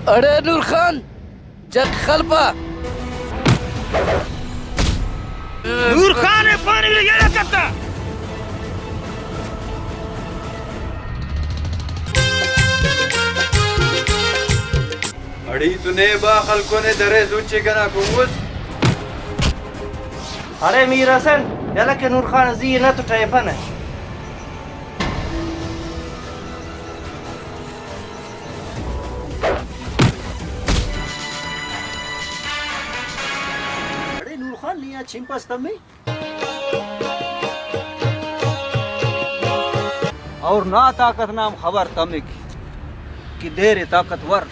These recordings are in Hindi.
अरे नूर खान जग खलपा नूर खान है पानी के लिए करता। अड़ी तूने बा खलको ने दरे ऊंचे कना कुंगुस। अरे मीर हसन याला के नूर खान जी ना तो टाइफन है। अरे नूर खान लिया छिंपस तमी और ना ताकत नाम खबर तमिक कि देर ताकतवर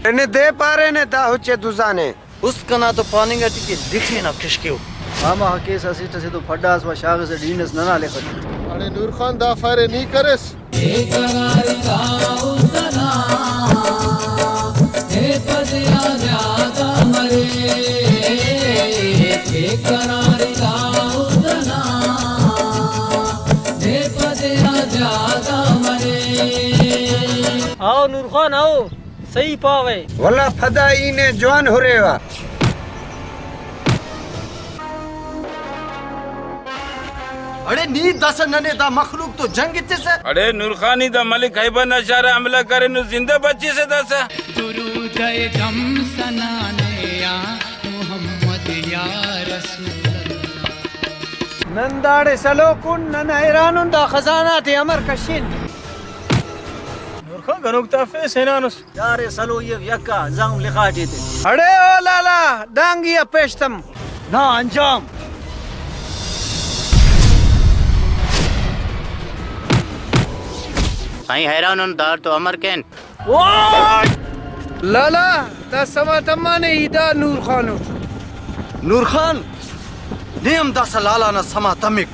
ने दे पारे ने ता हुच्चे तुसाने उसका ना तो पानी का टिके दिखे ना किसके हो मामा केस असीट से तो फड्डास व शाग से डीनस ना लेकर। अरे नूर खान दा फारे नहीं करस आओ नूर खान आओ सही पावे वल्ला फदाई ने जवान हो रेवा। अरे नी दस नने दा मखलूक तो जंग इत्ते से। अरे नूर खान ही दा मलिक हैबन अशारा हमला करे नु जिंदा बच्ची से दस दुरूद गम सनाने या मोहम्मद या रसूल नंदाड़े सलो कुन नन हैरानुन दा खजाना थे अमर कशिन नूर खान गनुक्ता फे सेनानुस यारे सलो ये यक्का जाम लिखा देते। अरे ओ लाला डांगी अपेशतम ना अंजाम साईं हैरान दार तो अमर कैन लाला दा समा तम्मा ने ईदा नूर खानो नूर खान नेम दा सलाला ना समा तमिक